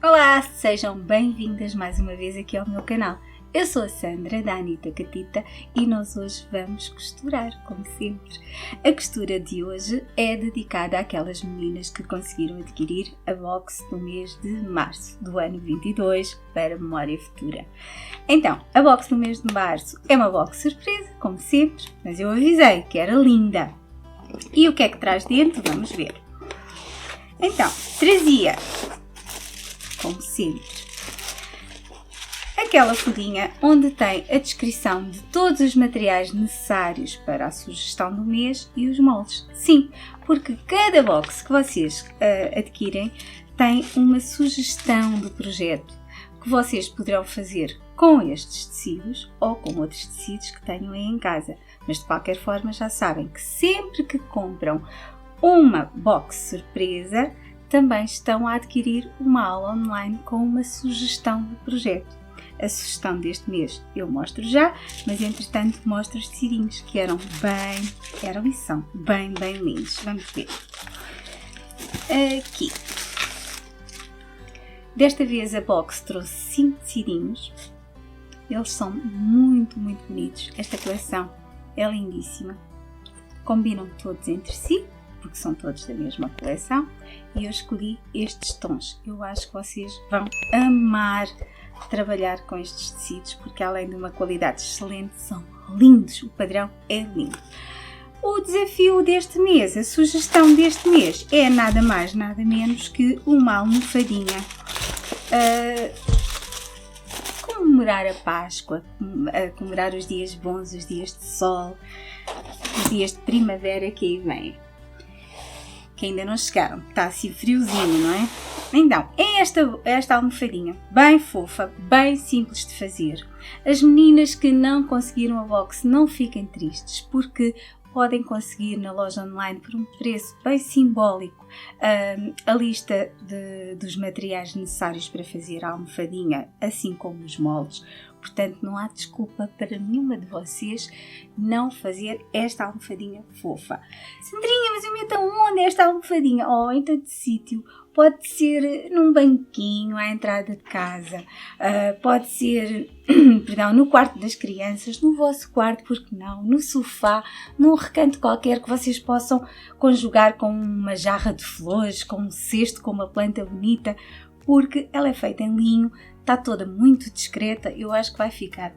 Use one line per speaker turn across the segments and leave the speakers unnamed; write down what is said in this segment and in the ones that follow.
Olá, sejam bem-vindas mais uma vez aqui ao meu canal. Eu sou a Sandra, da Anitta Catita, e nós hoje vamos costurar, como sempre. A costura de hoje é dedicada àquelas meninas que conseguiram adquirir a box no mês de março do ano 22 para memória futura. Então, a box no mês de março é uma box surpresa, como sempre, mas eu avisei que era linda. E o que é que traz dentro? Vamos ver. Então, trazia, como sempre, aquela folhinha onde tem a descrição de todos os materiais necessários para a sugestão do mês e os moldes. Sim, porque cada box que vocês adquirem tem uma sugestão do projeto que vocês poderão fazer com estes tecidos ou com outros tecidos que tenham aí em casa. Mas de qualquer forma já sabem que sempre que compram uma box surpresa, também estão a adquirir uma aula online com uma sugestão do projeto. A sugestão deste mês eu mostro já, mas entretanto mostro os tecidinhos que eram e são bem lindos. Vamos ver. Aqui. Desta vez a box trouxe 5 tecidinhos. Eles são muito bonitos. Esta coleção é lindíssima. Combinam todos entre si, porque são todos da mesma coleção. E eu escolhi estes tons. Eu acho que vocês vão amar trabalhar com estes tecidos, porque além de uma qualidade excelente, são lindos. O padrão é lindo. O desafio deste mês, a sugestão deste mês, é nada mais, nada menos que uma almofadinha. Comemorar a Páscoa, comemorar os dias bons, os dias de sol, os dias de primavera que aí vêm. Que ainda não chegaram, está assim friozinho, não é? Então, é esta almofadinha, bem fofa, bem simples de fazer. As meninas que não conseguiram a box, não fiquem tristes, porque podem conseguir na loja online por um preço bem simbólico a lista dos materiais necessários para fazer a almofadinha, assim como os moldes. Portanto, não há desculpa para nenhuma de vocês não fazer esta almofadinha fofa. Sandrinha, mas eu meto aonde esta almofadinha? Oh, em todo sítio. Pode ser num banquinho à entrada de casa, pode ser no quarto das crianças, no vosso quarto, porque não, no sofá, num recanto qualquer que vocês possam conjugar com uma jarra de flores, com um cesto, com uma planta bonita, porque ela é feita em linho, está toda muito discreta. Eu acho que vai ficar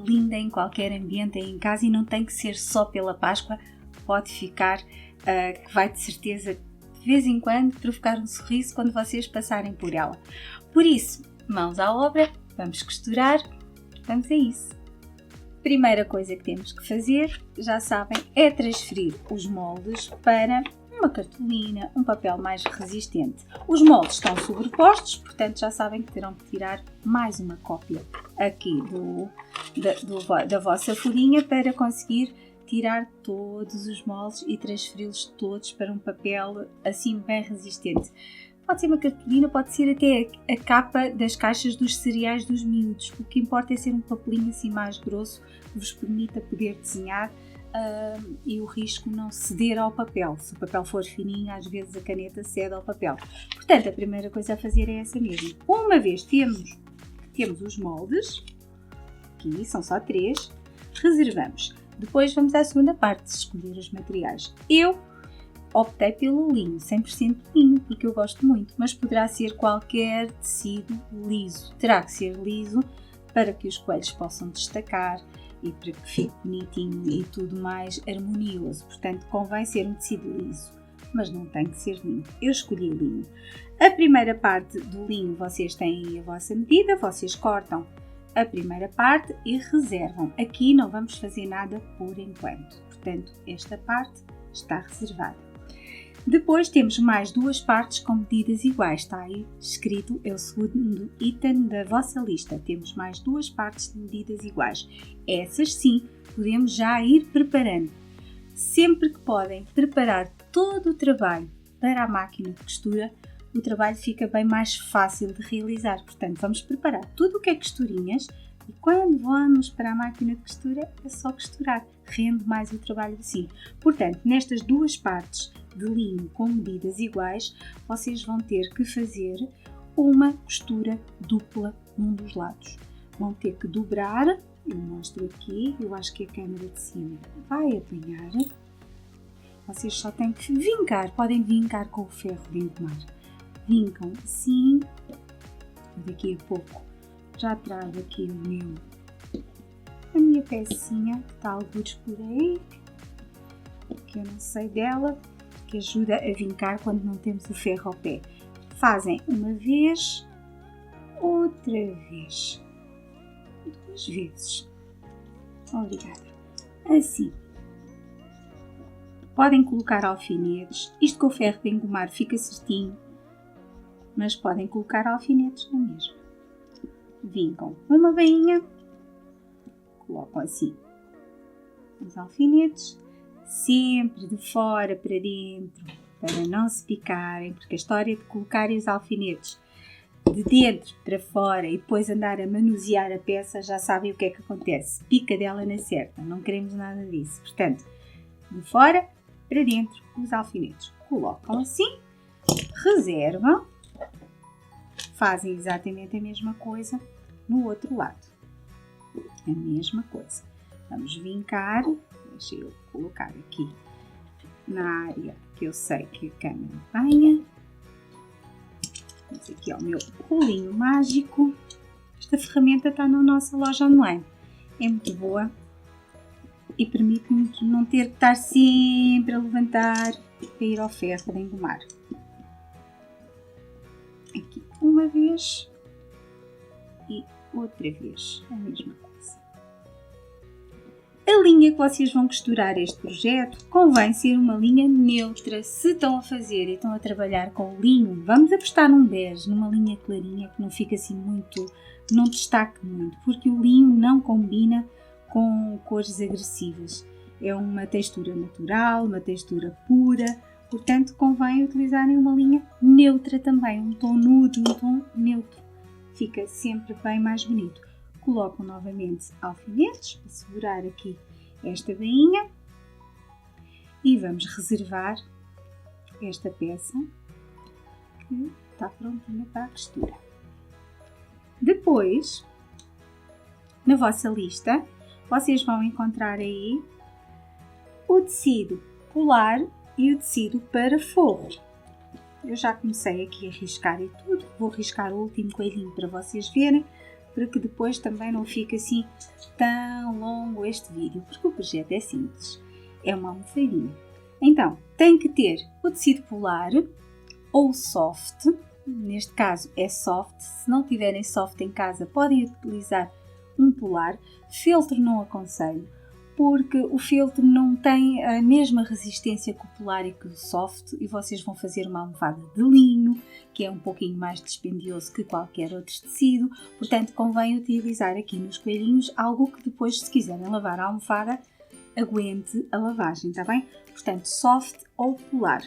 linda em qualquer ambiente aí em casa e não tem que ser só pela Páscoa, pode ficar, que vai de certeza de vez em quando provocar um sorriso quando vocês passarem por ela. Por isso, mãos à obra, vamos costurar, vamos a isso. Primeira coisa que temos que fazer, já sabem, é transferir os moldes para uma cartolina, um papel mais resistente. Os moldes estão sobrepostos, portanto já sabem que terão que tirar mais uma cópia aqui da vossa folhinha para conseguir tirar todos os moldes e transferi-los todos para um papel assim bem resistente. Pode ser uma cartolina, pode ser até a capa das caixas dos cereais dos miúdos. O que importa é ser um papelinho assim mais grosso que vos permita poder desenhar e o risco não ceder ao papel. Se o papel for fininho, às vezes a caneta cede ao papel. Portanto, a primeira coisa a fazer é essa mesmo. Uma vez temos os moldes, aqui são só 3, reservamos. Depois vamos à segunda parte, escolher os materiais. Eu optei pelo linho, 100% linho, porque eu gosto muito, mas poderá ser qualquer tecido liso. Terá que ser liso para que os coelhos possam destacar e para que fique bonitinho e tudo mais harmonioso. Portanto, convém ser um tecido liso, mas não tem que ser linho. Eu escolhi linho. A primeira parte do linho vocês têm aí a vossa medida, vocês cortam a primeira parte e reservam. Aqui não vamos fazer nada por enquanto, portanto esta parte está reservada. Depois temos mais 2 partes com medidas iguais, está aí escrito, é o segundo item da vossa lista. Temos mais 2 partes de medidas iguais. Essas sim, podemos já ir preparando. Sempre que podem preparar todo o trabalho para a máquina de costura, o trabalho fica bem mais fácil de realizar. Portanto, vamos preparar tudo o que é costurinhas e quando vamos para a máquina de costura é só costurar. Rende mais o trabalho assim. Portanto, nestas 2 partes de linho com medidas iguais, vocês vão ter que fazer uma costura dupla num dos lados. Vão ter que dobrar, eu mostro aqui, eu acho que a câmera de cima vai apanhar. Vocês só têm que vincar, podem vincar com o ferro de engomar. Vincam assim, daqui a pouco já trago aqui a minha pecinha que está algures por aí, que eu não sei dela, que ajuda a vincar quando não temos o ferro ao pé. Fazem uma vez, outra vez, 2 vezes. Obrigada. Assim. Podem colocar alfinetes. Isto com o ferro de engomar fica certinho, mas podem colocar alfinetes na mesma. Vincam uma bainha, colocam assim os alfinetes, sempre de fora para dentro, para não se picarem, porque a história de colocarem os alfinetes de dentro para fora e depois andar a manusear a peça, já sabem o que é que acontece. Pica dela na certa, não queremos nada disso. Portanto, de fora para dentro, os alfinetes. Colocam assim, reservam, fazem exatamente a mesma coisa no outro lado. A mesma coisa. Vamos vincar, deixa eu colocar aqui na área que eu sei que a câmera venha. Vamos aqui ao meu rolinho mágico. Esta ferramenta está na nossa loja online. É muito boa e permite-me não ter que estar sempre a levantar para ir ao ferro de engomar. Aqui uma vez e outra vez a mesma coisa. A linha que vocês vão costurar este projeto convém ser uma linha neutra. Se estão a fazer e estão a trabalhar com o linho, vamos apostar num bege, numa linha clarinha que não fica assim muito, não destaque muito, porque o linho não combina com cores agressivas. É uma textura natural, uma textura pura, portanto convém utilizarem uma linha neutra também, um tom nude, um tom neutro. Fica sempre bem mais bonito. Colocam novamente alfinetes para segurar aqui esta bainha e vamos reservar esta peça que está prontinha para a costura. Depois, na vossa lista, vocês vão encontrar aí o tecido polar e o tecido para forro. Eu já comecei aqui a riscar e tudo, vou riscar o último coelhinho para vocês verem, para que depois também não fique assim tão longo este vídeo, porque o projeto é simples, é uma almofadinha. Então, tem que ter o tecido polar ou soft, neste caso é soft, se não tiverem soft em casa podem utilizar um polar. Feltro não aconselho, porque o feltro não tem a mesma resistência que o polar e que o soft, e vocês vão fazer uma almofada de linho, que é um pouquinho mais dispendioso que qualquer outro tecido, portanto convém utilizar aqui nos coelhinhos algo que depois, se quiserem lavar a almofada, aguente a lavagem, está bem? Portanto, soft ou polar.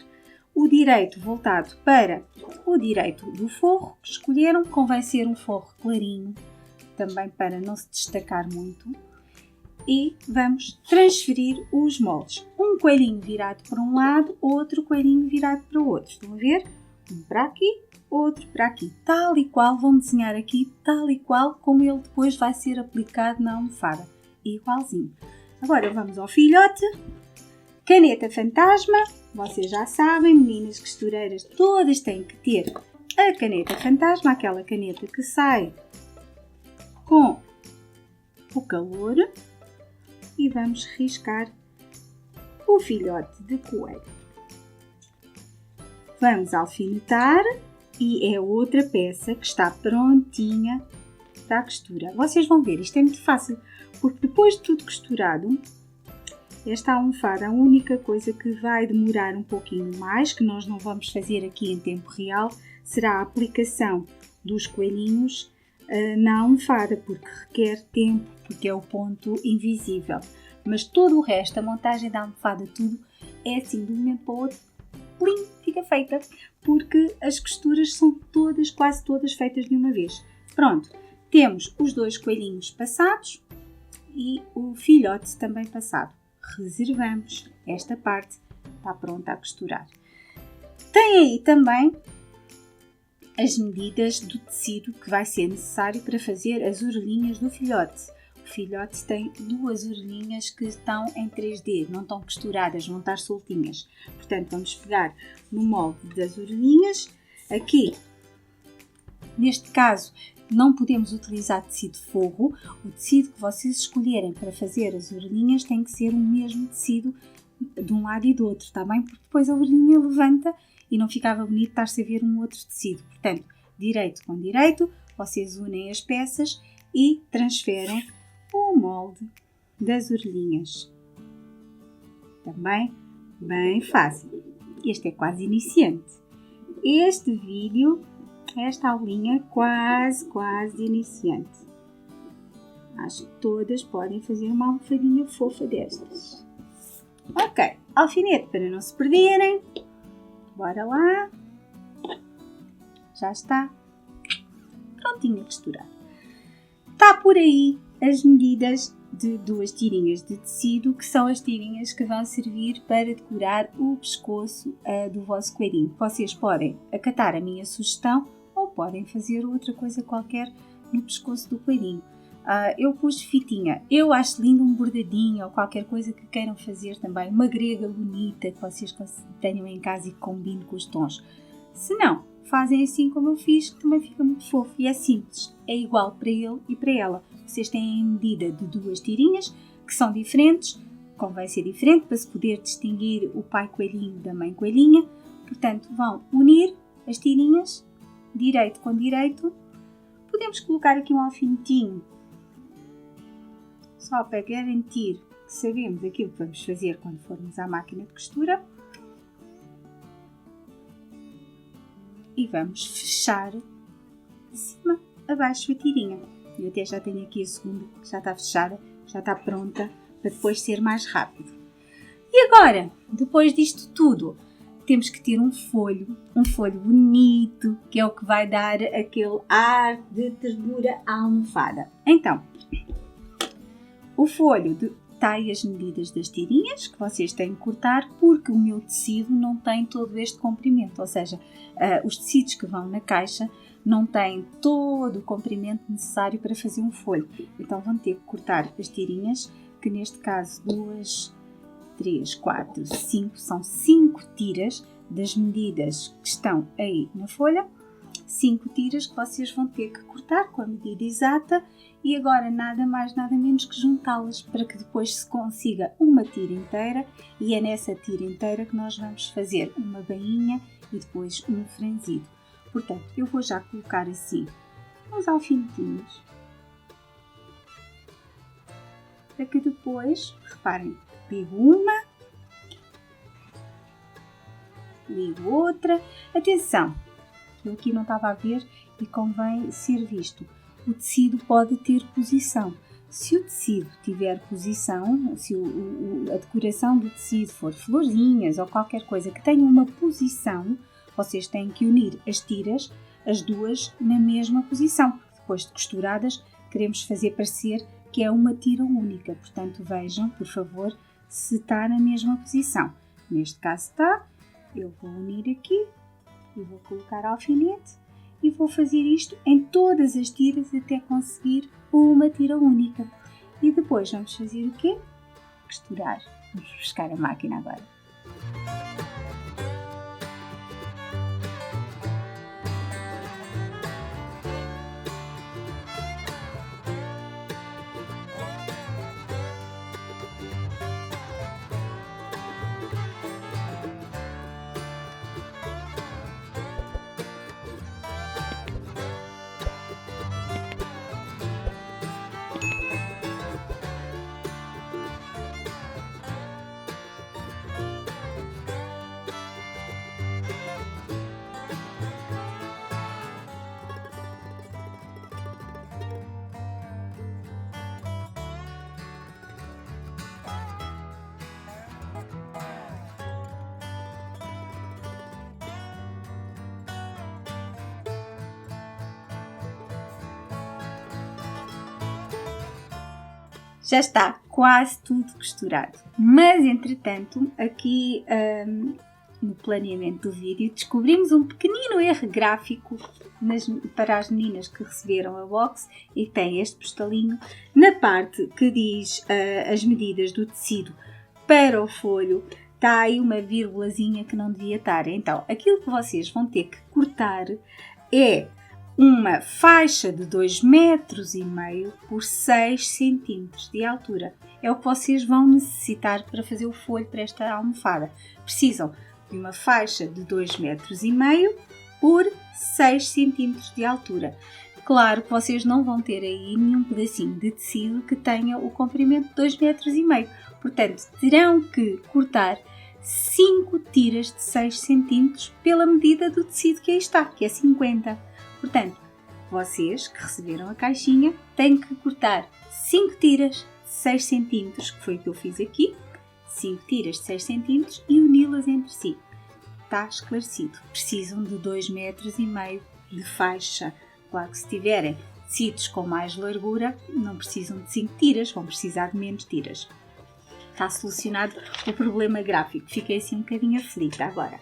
O direito voltado para o direito do forro que escolheram, convém ser um forro clarinho, também para não se destacar muito. E vamos transferir os moldes. Um coelhinho virado para um lado, outro coelhinho virado para o outro. Estão a ver? Um para aqui, outro para aqui. Tal e qual, vão desenhar aqui, tal e qual como ele depois vai ser aplicado na almofada. Igualzinho. Agora vamos ao filhote. Caneta fantasma. Vocês já sabem, meninas costureiras, todas têm que ter a caneta fantasma, aquela caneta que sai com o calor. E vamos riscar o filhote de coelho. Vamos alfinetar e é outra peça que está prontinha para a costura. Vocês vão ver, isto é muito fácil, porque depois de tudo costurado, esta almofada, a única coisa que vai demorar um pouquinho mais, que nós não vamos fazer aqui em tempo real, será a aplicação dos coelhinhos na almofada, porque requer tempo, porque é o ponto invisível. Mas todo o resto, a montagem da almofada, tudo é assim, de um momento para o outro, plim, fica feita, porque as costuras são todas, quase todas feitas de uma vez. Pronto, temos os 2 coelhinhos passados e o filhote também passado. Reservamos esta parte, está pronta a costurar. Tem aí também as medidas do tecido que vai ser necessário para fazer as orelhinhas do filhote. O filhote tem 2 orelhinhas que estão em 3D, não estão costuradas, vão estar soltinhas. Portanto, vamos pegar no molde das orelhinhas. Aqui, neste caso, não podemos utilizar tecido forro. O tecido que vocês escolherem para fazer as orelhinhas tem que ser o mesmo tecido de um lado e do outro, está bem? Porque depois a orelhinha levanta e não ficava bonito estar-se a ver um outro tecido. Portanto, direito com direito, vocês unem as peças e transferem o molde das orelhinhas. Também bem fácil. Este é quase iniciante. Este vídeo, esta aulinha quase iniciante. Acho que todas podem fazer uma almofadinha fofa destas. Ok, alfinete para não se perderem. Bora lá. Já está prontinho a costurar. Está por aí as medidas de 2 tirinhas de tecido, que são as tirinhas que vão servir para decorar o pescoço do vosso coelhinho. Vocês podem acatar a minha sugestão ou podem fazer outra coisa qualquer no pescoço do coelhinho. Eu pus fitinha. Eu acho lindo um bordadinho ou qualquer coisa que queiram fazer também. Uma grega bonita que vocês tenham em casa e que combine com os tons. Se não, fazem assim como eu fiz, que também fica muito fofo e é simples. É igual para ele e para ela. Vocês têm a medida de 2 tirinhas que são diferentes. Convém ser diferente para se poder distinguir o pai coelhinho da mãe coelhinha. Portanto, vão unir as tirinhas, direito com direito. Podemos colocar aqui um alfinetinho, só para garantir que sabemos aquilo que vamos fazer quando formos à máquina de costura. E vamos fechar de cima a baixo a tirinha. Eu até já tenho aqui a segunda, que já está fechada, já está pronta para depois ser mais rápido. E agora, depois disto tudo, temos que ter um folho bonito, que é o que vai dar aquele ar de ternura à almofada. Então, o folho está aí as medidas das tirinhas que vocês têm que cortar, porque o meu tecido não tem todo este comprimento, ou seja, os tecidos que vão na caixa não têm todo o comprimento necessário para fazer um folho. Então vão ter que cortar as tirinhas, que neste caso 2, 3, 4, 5, são 5 tiras das medidas que estão aí na folha. 5 tiras que vocês vão ter que cortar com a medida exata e agora nada mais nada menos que juntá-las para que depois se consiga uma tira inteira, e é nessa tira inteira que nós vamos fazer uma bainha e depois um franzido. Portanto, eu vou já colocar assim uns alfinetinhos para que depois, reparem, ligo uma, ligo outra. Atenção! Eu aqui não estava a ver e convém ser visto. O tecido pode ter posição. Se o tecido tiver posição, se a decoração do tecido for florzinhas ou qualquer coisa que tenha uma posição, vocês têm que unir as tiras, as duas, na mesma posição. Depois de costuradas, queremos fazer parecer que é uma tira única. Portanto, vejam, por favor, se está na mesma posição. Neste caso está. Eu vou unir aqui. E vou colocar alfinete e vou fazer isto em todas as tiras até conseguir uma tira única. E depois vamos fazer o quê? Costurar. Vamos buscar a máquina agora. Já está quase tudo costurado, mas entretanto aqui no planeamento do vídeo, descobrimos um pequenino erro gráfico para as meninas que receberam a box e tem este postalinho. Na parte que diz as medidas do tecido para o folho, está aí uma vírgulazinha que não devia estar. Então, aquilo que vocês vão ter que cortar é uma faixa de 2,5 metros por 6 centímetros de altura. É o que vocês vão necessitar para fazer o folho para esta almofada. Precisam de uma faixa de 2,5 metros por 6 centímetros de altura. Claro que vocês não vão ter aí nenhum pedacinho de tecido que tenha o comprimento de 2,5 metros. Portanto, terão que cortar 5 tiras de 6 centímetros pela medida do tecido que aí está, que é 50. Portanto, vocês que receberam a caixinha têm que cortar 5 tiras de 6 centímetros, que foi o que eu fiz aqui, 5 tiras de 6 centímetros e uni-las entre si. Está esclarecido. Precisam de 2,5 metros de faixa. Claro que se tiverem tecidos com mais largura, não precisam de 5 tiras, vão precisar de menos tiras. Está solucionado o problema gráfico. Fiquei assim um bocadinho aflita agora.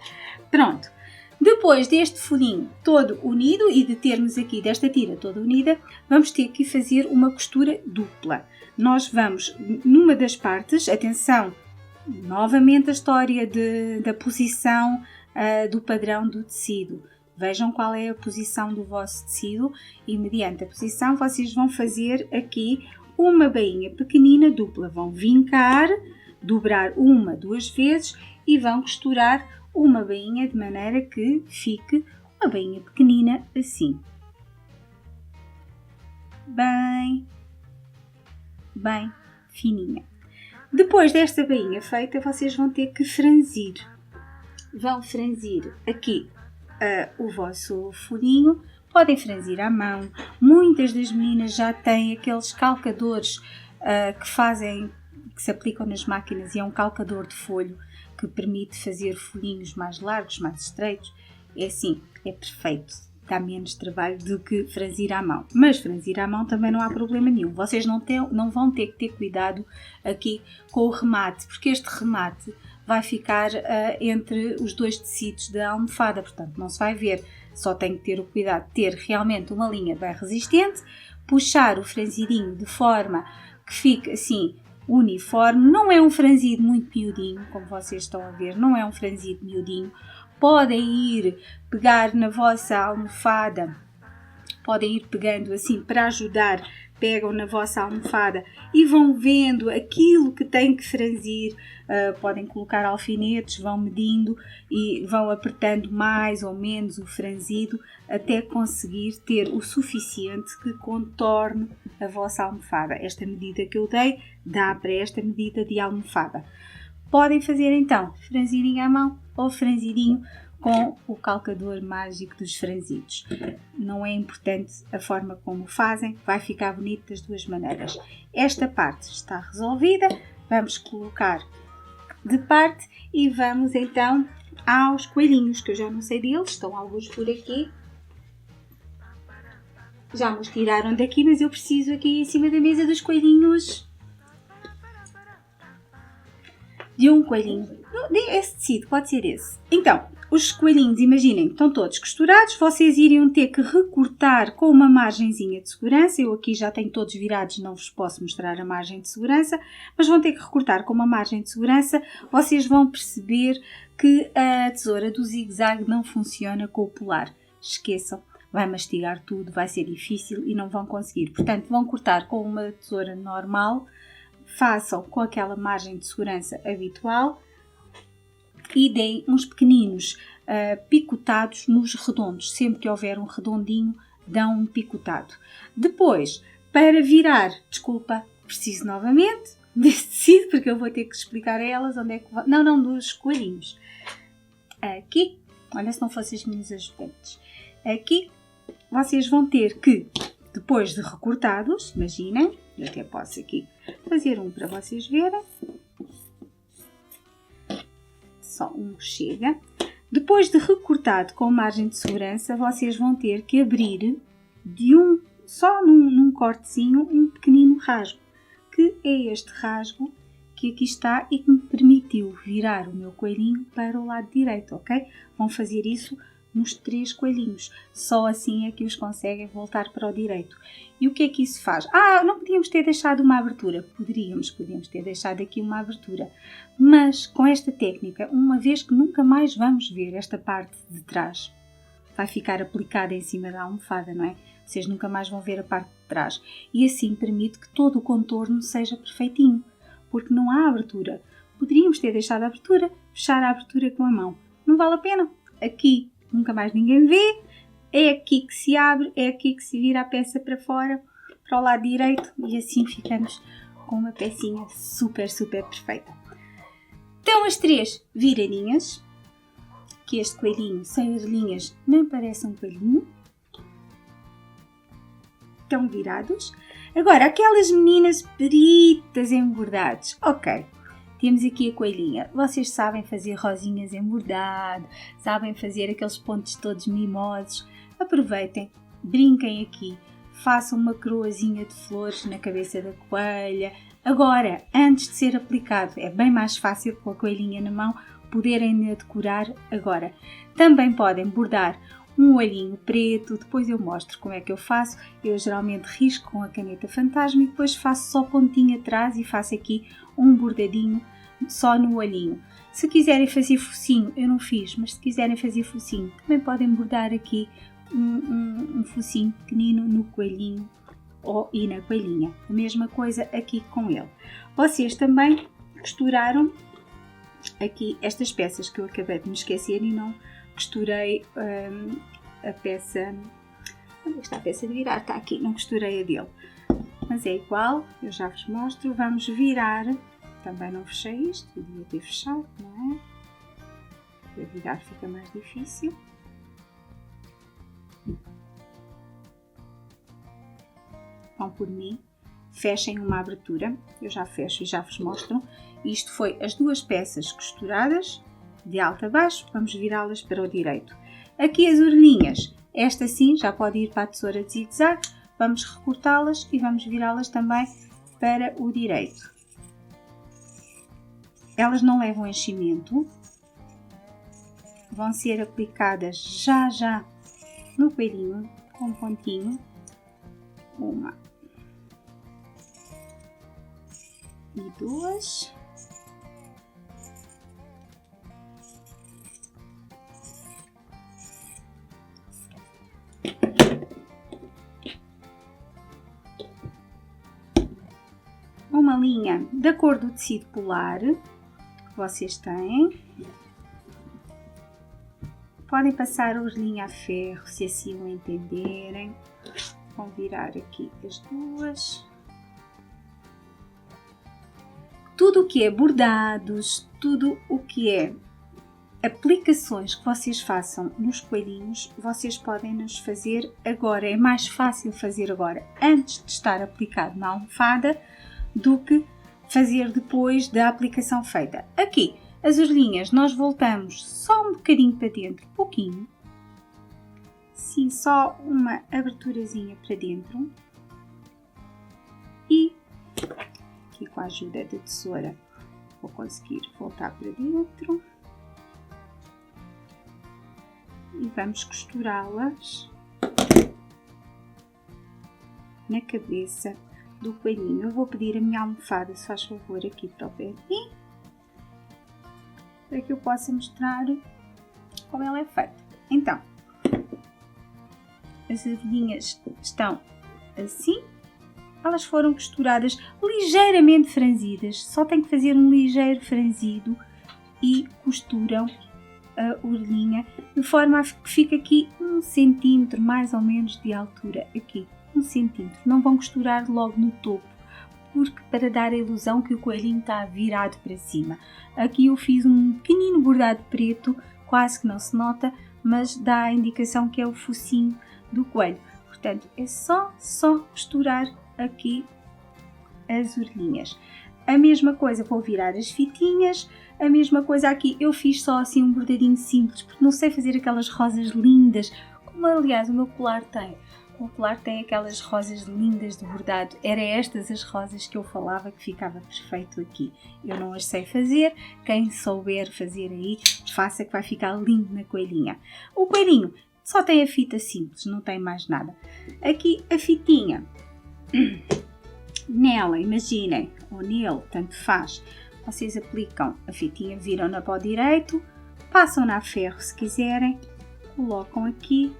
Pronto. Depois deste folhinho todo unido e de termos aqui desta tira toda unida, vamos ter que fazer uma costura dupla. Nós vamos, numa das partes, atenção, novamente a história da posição do padrão do tecido. Vejam qual é a posição do vosso tecido e mediante a posição vocês vão fazer aqui uma bainha pequenina dupla. Vão vincar, dobrar 1, 2 vezes e vão costurar uma bainha de maneira que fique uma bainha pequenina assim. Bem fininha. Depois desta bainha feita, vocês vão ter que franzir. Vão franzir aqui o vosso folhinho. Podem franzir à mão. Muitas das meninas já têm aqueles calcadores que se aplicam nas máquinas e é um calcador de folho que permite fazer folhinhos mais largos, mais estreitos. É assim, é perfeito. Dá menos trabalho do que franzir à mão. Mas franzir à mão também não há problema nenhum. Vocês não vão ter que ter cuidado aqui com o remate, porque este remate vai ficar entre os dois tecidos da almofada, portanto não se vai ver. Só tem que ter o cuidado de ter realmente uma linha bem resistente, puxar o franzidinho de forma que fique assim uniforme. Não é um franzido muito miudinho, como vocês estão a ver, não é um franzido miudinho. Podem ir pegar na vossa almofada, podem ir pegando assim para ajudar, pegam na vossa almofada e vão vendo aquilo que têm que franzir. Podem colocar alfinetes, vão medindo e vão apertando mais ou menos o franzido até conseguir ter o suficiente que contorne a vossa almofada. Esta medida que eu dei dá para esta medida de almofada. Podem fazer então franzidinho à mão ou franzidinho com o calcador mágico dos franzidos. Não é importante a forma como fazem, vai ficar bonito das duas maneiras. Esta parte está resolvida, vamos colocar de parte e vamos então aos coelhinhos, que eu já não sei deles, estão alguns por aqui. Já me os tiraram daqui, mas eu preciso aqui em cima da mesa dos coelhinhos. De um coelhinho. Esse tecido, pode ser esse. Então, os coelhinhos, imaginem, estão todos costurados. Vocês iriam ter que recortar com uma margenzinha de segurança. Eu aqui já tenho todos virados, não vos posso mostrar a margem de segurança. Mas vão ter que recortar com uma margem de segurança. Vocês vão perceber que a tesoura do zigue-zague não funciona com o polar. Esqueçam, vai mastigar tudo, vai ser difícil e não vão conseguir. Portanto, vão cortar com uma tesoura normal. Façam com aquela margem de segurança habitual e deem uns pequeninos picotados nos redondos. Sempre que houver um redondinho, dão um picotado. Depois, para virar, desculpa, preciso novamente desse tecido, porque eu vou ter que explicar a elas onde é que vão. Não, dos coelhinhos. Aqui, olha, se não fossem as minhas ajudantes. Aqui, vocês vão ter que, depois de recortados, imaginem, eu até posso aqui fazer um para vocês verem. Só um chega. Depois de recortado com margem de segurança, vocês vão ter que abrir só num cortezinho, um pequenino rasgo, que é este rasgo que aqui está e que me permite permitiu virar o meu coelhinho para o lado direito, ok? Vão fazer isso nos 3 coelhinhos. Só assim é que os conseguem voltar para o direito. E o que é que isso faz? Não podíamos ter deixado uma abertura. Podíamos ter deixado aqui uma abertura. Mas com esta técnica, uma vez que nunca mais vamos ver esta parte de trás, vai ficar aplicada em cima da almofada, não é? Vocês nunca mais vão ver a parte de trás. E assim permite que todo o contorno seja perfeitinho, porque não há abertura. Poderíamos ter deixado a abertura, fechar a abertura com a mão. Não vale a pena. Aqui nunca mais ninguém vê. É aqui que se abre, é aqui que se vira a peça para fora, para o lado direito, e assim ficamos com uma pecinha super, super perfeita. Então as 3 viradinhas, que este coelhinho sem as linhas nem parece um coelhinho. Estão virados. Agora, aquelas meninas peritas em bordados. Ok, temos aqui a coelhinha. Vocês sabem fazer rosinhas em bordado, sabem fazer aqueles pontos todos mimosos. Aproveitem, brinquem aqui, façam uma coroazinha de flores na cabeça da coelha. Agora, antes de ser aplicado, é bem mais fácil com a coelhinha na mão poderem decorar agora. Também podem bordar um olhinho preto, depois eu mostro como é que eu faço. Eu geralmente risco com a caneta fantasma e depois faço só pontinho atrás e faço aqui um bordadinho só no olhinho. Se quiserem fazer focinho, eu não fiz, mas se quiserem fazer focinho, também podem bordar aqui um focinho pequenino no coelhinho e na coelhinha. A mesma coisa aqui com ele. Vocês também costuraram aqui estas peças que eu acabei de me esquecer e não costurei a peça. Onde está a peça de virar? Está aqui, não costurei a dele. Mas é igual, eu já vos mostro. Vamos virar. Também não fechei isto, devia ter fechado, não é? Para virar fica mais difícil. Vão por mim, fechem uma abertura, eu já fecho e já vos mostro. Isto foi as 2 peças costuradas, de alto a baixo, vamos virá-las para o direito. Aqui as orelhinhas, esta sim já pode ir para a tesoura de zigue-zague, vamos recortá-las e vamos virá-las também para o direito. Elas não levam enchimento, vão ser aplicadas já no coelhinho, com um pontinho. 1 e 2. Uma linha da cor do tecido polar que vocês têm. Podem passar a linha a ferro, se assim o entenderem. Vão virar aqui as 2. Tudo o que é bordados, tudo o que é aplicações que vocês façam nos coelhinhos, vocês podem nos fazer agora. É mais fácil fazer agora, antes de estar aplicado na almofada, do que fazer depois da aplicação feita. Aqui, as orelhinhas, nós voltamos só um bocadinho para dentro, pouquinho. Sim, só uma aberturazinha para dentro. E aqui com a ajuda da tesoura vou conseguir voltar para dentro. E vamos costurá-las na cabeça do coelhinho. Eu vou pedir a minha almofada, se faz favor, aqui para o pé aqui, para que eu possa mostrar como ela é feita. Então, as orelhinhas estão assim, elas foram costuradas ligeiramente franzidas, só tem que fazer um ligeiro franzido e costuram a orelhinha de forma a que fique aqui 1 centímetro mais ou menos de altura, aqui 1 centímetro. Não vão costurar logo no topo, porque para dar a ilusão que o coelhinho está virado para cima. Aqui eu fiz um pequenino bordado preto, quase que não se nota, mas dá a indicação que é o focinho do coelho. Portanto, é só costurar aqui as orelhinhas. A mesma coisa, vou virar as fitinhas. A mesma coisa aqui, eu fiz só assim um bordadinho simples, porque não sei fazer aquelas rosas lindas, como aliás o meu colar tem. O colar tem aquelas rosas lindas de bordado. Era estas as rosas que eu falava que ficava perfeito aqui. Eu não as sei fazer. Quem souber fazer aí, faça que vai ficar lindo na coelhinha. O coelhinho só tem a fita simples, não tem mais nada. Aqui a fitinha. Nela, imaginem, ou nele, tanto faz. Vocês aplicam a fitinha, viram-na para o direito, passam-na a ferro se quiserem, colocam aqui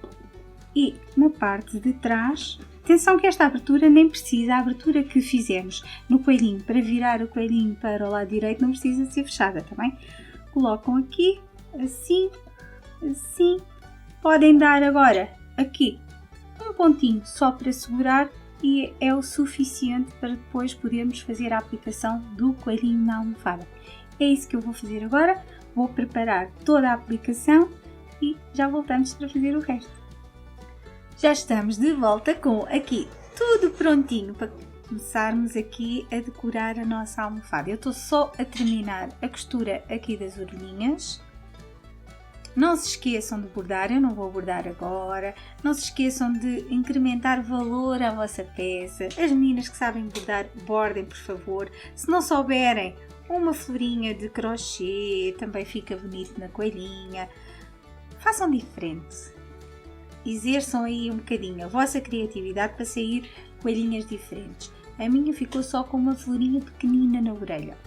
e na parte de trás, atenção que esta abertura nem precisa, a abertura que fizemos no coelhinho para virar o coelhinho para o lado direito não precisa de ser fechada, tá bem? Colocam aqui, assim, assim, podem dar agora aqui um pontinho só para segurar e é o suficiente para depois podermos fazer a aplicação do coelhinho na almofada. É isso que eu vou fazer agora, vou preparar toda a aplicação e já voltamos para fazer o resto. Já estamos de volta com aqui tudo prontinho para começarmos aqui a decorar a nossa almofada. Eu estou só a terminar a costura aqui das orelhinhas. Não se esqueçam de bordar, eu não vou bordar agora. Não se esqueçam de incrementar valor à vossa peça. As meninas que sabem bordar, bordem por favor. Se não souberem, uma florinha de crochê também fica bonito na coelhinha. Façam diferente. Exerçam aí um bocadinho a vossa criatividade para sair coelhinhas diferentes. A minha ficou só com uma florinha pequenina na orelha.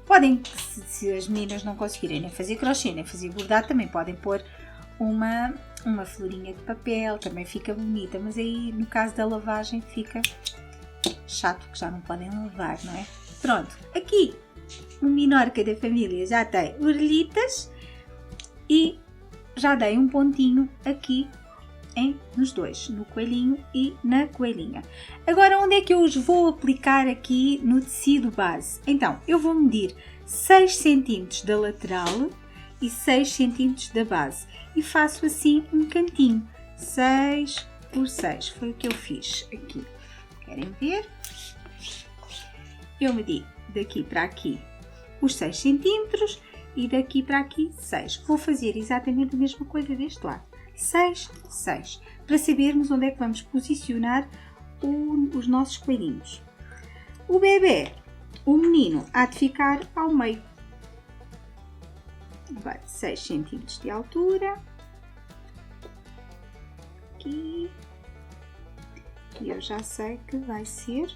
Podem, se as meninas não conseguirem nem fazer crochê, nem fazer bordado, também podem pôr uma florinha de papel, também fica bonita, mas aí no caso da lavagem fica chato, que já não podem lavar, não é? Pronto, aqui o Minorca da família já tem orelhitas e já dei um pontinho aqui nos dois, no coelhinho e na coelhinha. Agora, onde é que eu os vou aplicar aqui no tecido base? Então, eu vou medir 6 cm da lateral e 6 cm da base e faço assim um cantinho, 6 por 6, foi o que eu fiz aqui. Querem ver? Eu medi daqui para aqui os 6 cm e daqui para aqui 6. Vou fazer exatamente a mesma coisa deste lado. 6, 6, para sabermos onde é que vamos posicionar os nossos coelhinhos. O bebê, o menino, há de ficar ao meio. Vai 6 cm de altura. Aqui. E eu já sei que vai ser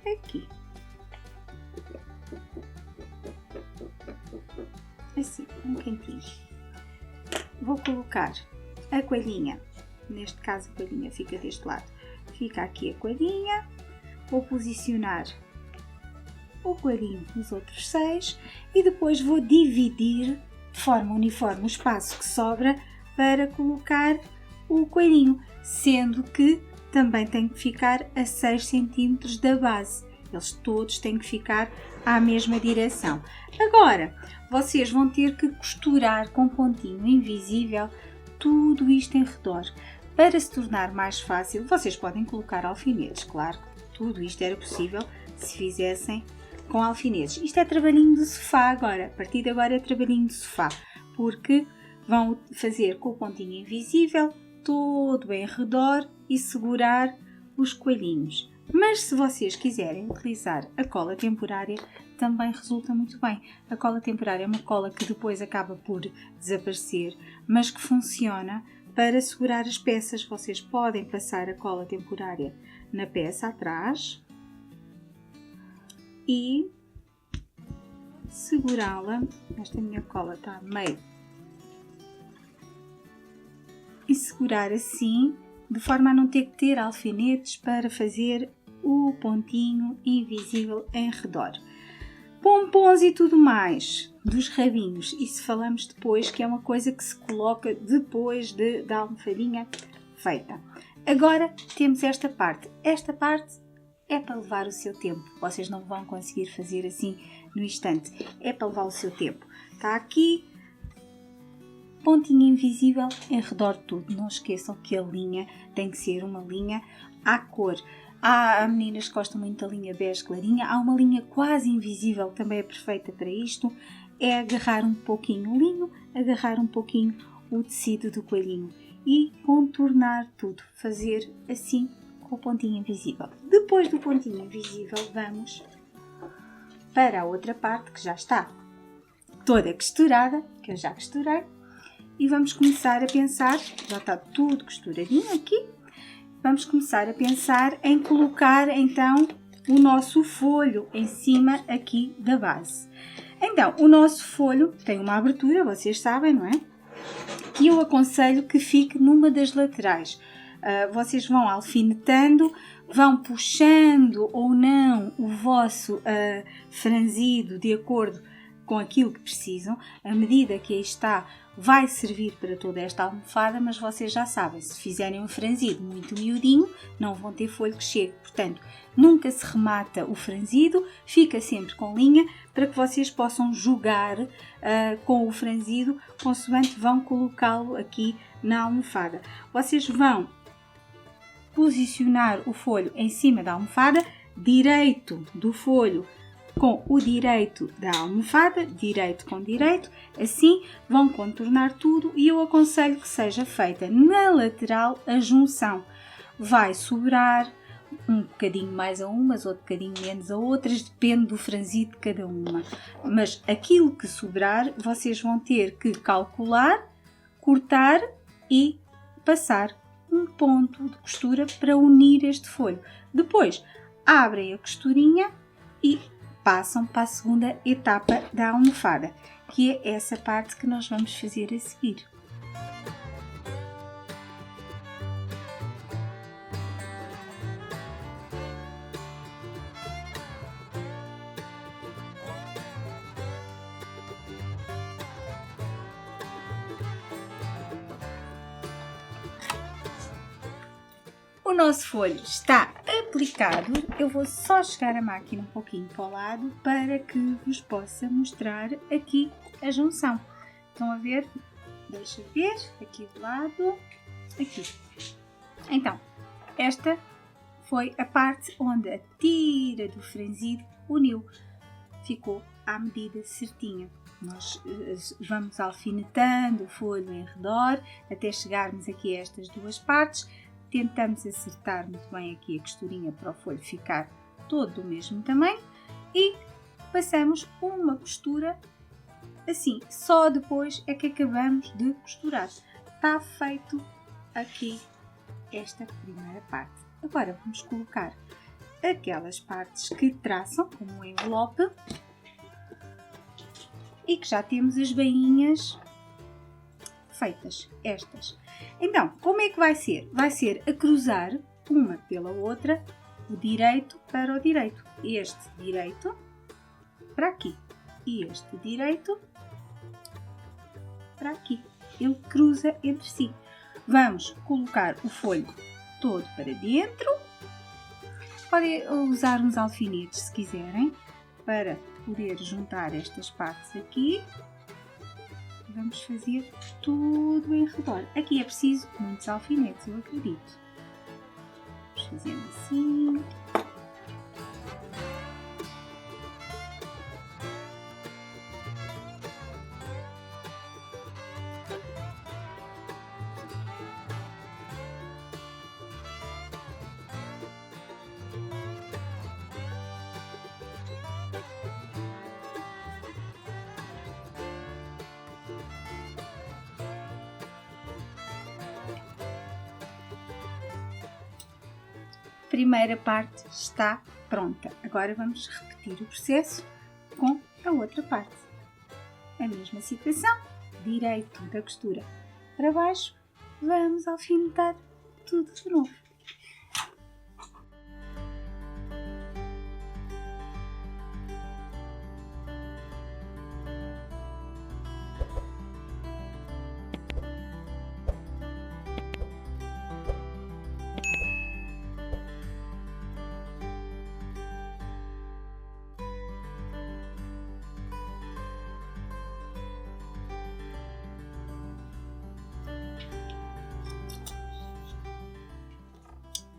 aqui. Assim, um cantinho. Vou colocar a coelhinha, neste caso a coelhinha fica deste lado, fica aqui a coelhinha, vou posicionar o coelhinho nos outros 6 e depois vou dividir de forma uniforme o espaço que sobra para colocar o coelhinho, sendo que também tem que ficar a 6 cm da base, eles todos têm que ficar à mesma direção. Agora, vocês vão ter que costurar com pontinho invisível tudo isto em redor. Para se tornar mais fácil, vocês podem colocar alfinetes, claro que tudo isto era possível se fizessem com alfinetes. Isto é trabalhinho de sofá agora, a partir de agora é trabalhinho de sofá, porque vão fazer com o pontinho invisível todo em redor e segurar os coelhinhos. Mas se vocês quiserem utilizar a cola temporária, também resulta muito bem. A cola temporária é uma cola que depois acaba por desaparecer, mas que funciona para segurar as peças. Vocês podem passar a cola temporária na peça atrás e segurá-la. Esta minha cola está meio. E segurar assim, de forma a não ter que ter alfinetes para fazer o pontinho invisível em redor. Pompons e tudo mais dos rabinhos, isso falamos depois, que é uma coisa que se coloca depois da almofadinha feita. Agora temos esta parte. Esta parte é para levar o seu tempo. Vocês não vão conseguir fazer assim no instante. É para levar o seu tempo. Está aqui. Pontinho invisível em redor de tudo. Não esqueçam que a linha tem que ser uma linha à cor. Há meninas que gostam muito da linha bege clarinha. Há uma linha quase invisível, também é perfeita para isto. É agarrar um pouquinho o linho, agarrar um pouquinho o tecido do coelhinho. e contornar tudo, fazer assim com o pontinho invisível. Depois do pontinho invisível, vamos para a outra parte que já está toda costurada, que eu já costurei, e vamos começar a pensar, já está tudo costuradinho aqui, vamos começar a pensar em colocar então o nosso folho em cima aqui da base. Então, o nosso folho tem uma abertura, vocês sabem, não é? E eu aconselho que fique numa das laterais. Vocês vão alfinetando, vão puxando ou não o vosso franzido de acordo com aquilo que precisam. A medida que aí está vai servir para toda esta almofada, mas vocês já sabem, se fizerem um franzido muito miudinho, não vão ter folho que chegue. Portanto, nunca se remata o franzido, fica sempre com linha para que vocês possam jogar com o franzido consoante vão colocá-lo aqui na almofada. Vocês vão posicionar o folho em cima da almofada, direito do folho com o direito da almofada, direito com direito, assim vão contornar tudo e eu aconselho que seja feita na lateral a junção. Vai sobrar um bocadinho mais a umas, outro bocadinho menos a outras, depende do franzido de cada uma. Mas aquilo que sobrar, vocês vão ter que calcular, cortar e passar um ponto de costura para unir este folho. Depois, abrem a costurinha e passam para a segunda etapa da almofada, que é essa parte que nós vamos fazer a seguir. O nosso folho está aplicado, eu vou só chegar a máquina um pouquinho para o lado para que vos possa mostrar aqui a junção. Estão a ver? Deixa ver, aqui do lado, aqui. Então, esta foi a parte onde a tira do franzido uniu, ficou à medida certinha. Nós vamos alfinetando o folho em redor até chegarmos aqui a estas duas partes. Tentamos acertar muito bem aqui a costurinha para o folho ficar todo do mesmo tamanho e passamos uma costura assim, só depois é que acabamos de costurar. Está feito aqui esta primeira parte. Agora vamos colocar aquelas partes que traçam como um envelope e que já temos as bainhas feitas, estas. Então, como é que vai ser? Vai ser a cruzar uma pela outra, o direito para o direito. Este direito para aqui e este direito para aqui. Ele cruza entre si. Vamos colocar o folho todo para dentro. Podem usar uns alfinetes se quiserem para poder juntar estas partes aqui. Vamos fazer tudo em redor. Aqui é preciso muitos alfinetes, eu acredito. Vamos fazendo assim. Primeira parte está pronta. Agora vamos repetir o processo com a outra parte. A mesma situação, direito da costura para baixo, vamos alfinetar tudo de novo.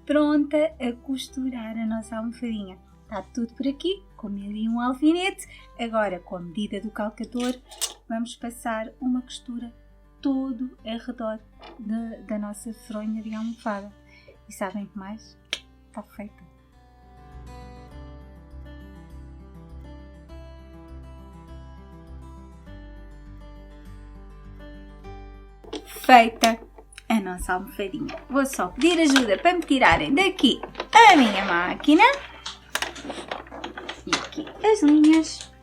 Pronta a costurar a nossa almofadinha. Está tudo por aqui, com 1001 alfinete. Agora, com a medida do calcador, vamos passar uma costura todo ao redor da nossa fronha de almofada. E sabem que mais? Está feita. Feita a nossa almofadinha. Vou só pedir ajuda para me tirarem daqui a minha máquina. E aqui as linhas.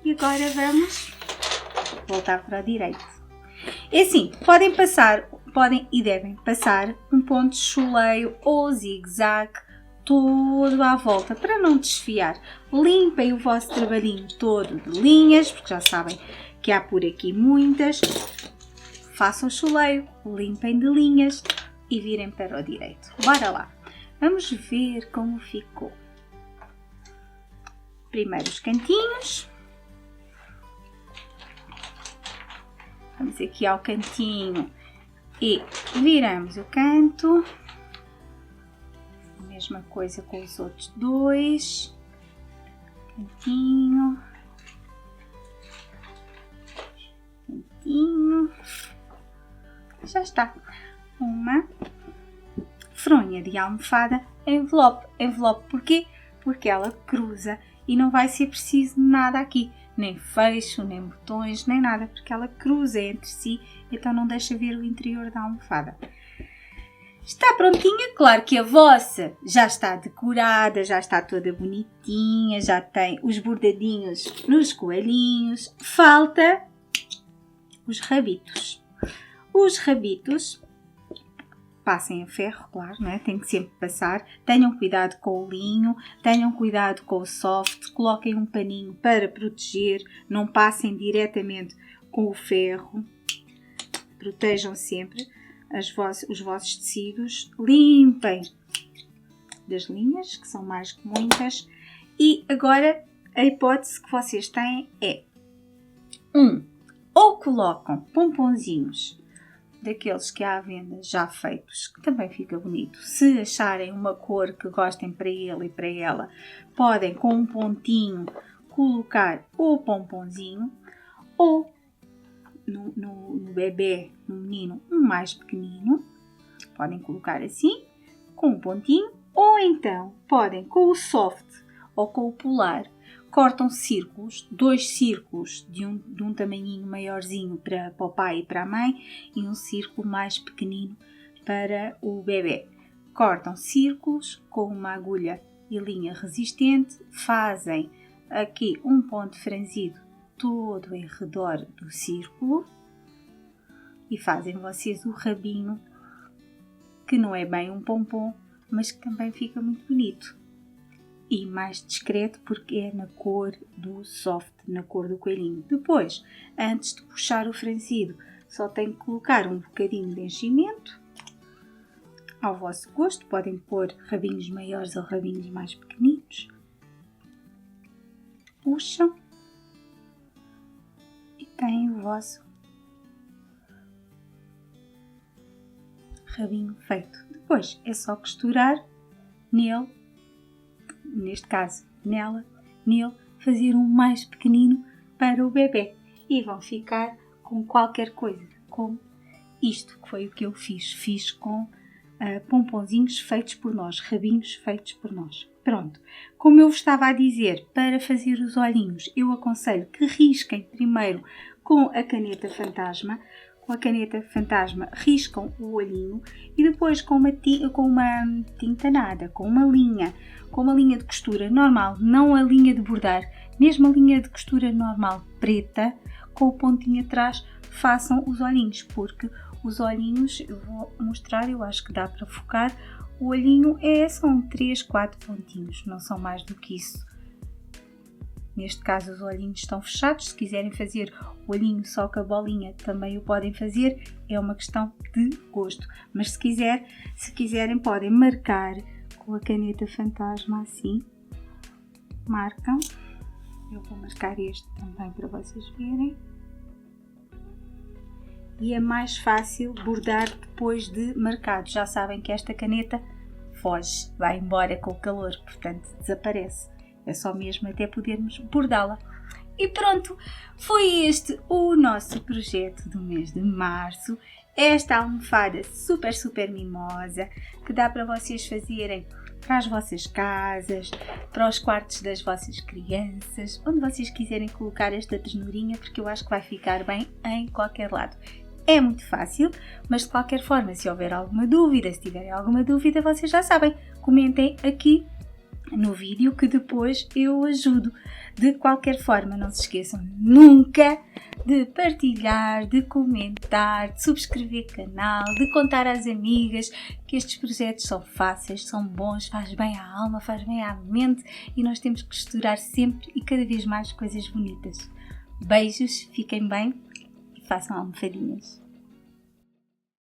E agora vamos voltar para o direito. É assim, podem e devem passar um ponto de chuleio ou zigue-zague todo à volta para não desfiar. Limpem o vosso trabalhinho todo de linhas, porque já sabem que há por aqui muitas. Façam o chuleio, limpem de linhas e virem para o direito. Bora lá! Vamos ver como ficou. Primeiro os cantinhos. Vamos aqui ao cantinho e viramos o canto. Mesma coisa com os outros dois. Cantinho. Cantinho. Já está. Uma fronha de almofada envelope. Envelope porquê? Porque ela cruza e não vai ser preciso nada aqui. Nem fecho, nem botões, nem nada. Porque ela cruza entre si, então não deixa ver o interior da almofada. Está prontinha? Claro que a vossa já está decorada, já está toda bonitinha, já tem os bordadinhos nos coelhinhos. Falta os rabitos. Os rabitos, passem a ferro, claro, não é? Tem que sempre passar. Tenham cuidado com o linho, tenham cuidado com o soft, coloquem um paninho para proteger, não passem diretamente com o ferro. Protejam sempre os vossos tecidos, limpem das linhas, que são mais que muitas. E agora a hipótese que vocês têm é ou colocam pomponzinhos daqueles que há à venda já feitos, que também fica bonito. Se acharem uma cor que gostem para ele e para ela, podem com um pontinho colocar o pomponzinho, ou no bebê, no menino, um mais pequenino, podem colocar assim, com um pontinho, ou então podem com o soft ou com o polar, cortam círculos, 2 círculos de um tamanhinho maiorzinho para o pai e para a mãe e um círculo mais pequenino para o bebê. Cortam círculos com uma agulha e linha resistente, fazem aqui um ponto franzido todo em redor do círculo e fazem vocês o rabinho, que não é bem um pompom, mas que também fica muito bonito e mais discreto porque é na cor do soft, na cor do coelhinho. Depois, antes de puxar o franzido, só tem que colocar um bocadinho de enchimento ao vosso gosto. Podem pôr rabinhos maiores ou rabinhos mais pequeninos. Puxam e têm o vosso rabinho feito. Depois é só costurar nele, neste caso nele, fazer um mais pequenino para o bebê e vão ficar com qualquer coisa, como isto, que foi o que eu fiz. Fiz com pomponzinhos feitos por nós, rabinhos feitos por nós. Pronto, como eu vos estava a dizer, para fazer os olhinhos, eu aconselho que risquem primeiro com a caneta fantasma. Com a caneta fantasma riscam o olhinho e depois com uma tinta nada, com uma linha de costura normal, não a linha de bordar, mesmo a linha de costura normal preta, com o pontinho atrás, façam os olhinhos, porque os olhinhos, eu vou mostrar, eu acho que dá para focar, o olhinho são 3, 4 pontinhos, não são mais do que isso. Neste caso os olhinhos estão fechados, se quiserem fazer o olhinho só com a bolinha também o podem fazer, é uma questão de gosto. Mas se quiserem podem marcar com a caneta fantasma assim, marcam. Eu vou marcar este também para vocês verem. E é mais fácil bordar depois de marcado. Já sabem que esta caneta foge, vai embora com o calor, portanto desaparece. É só mesmo até podermos bordá-la. E pronto, foi este o nosso projeto do mês de março. Esta almofada super mimosa que dá para vocês fazerem para as vossas casas, para os quartos das vossas crianças, onde vocês quiserem colocar esta ternurinha, porque eu acho que vai ficar bem em qualquer lado. É muito fácil, mas de qualquer forma, se houver alguma dúvida, se tiverem alguma dúvida, vocês já sabem, comentem aqui no vídeo que depois eu ajudo. De qualquer forma, não se esqueçam nunca de partilhar, de comentar, de subscrever canal, de contar às amigas que estes projetos são fáceis, são bons, faz bem à alma, faz bem à mente e nós temos que costurar sempre e cada vez mais coisas bonitas. Beijos, fiquem bem e façam almofadinhas.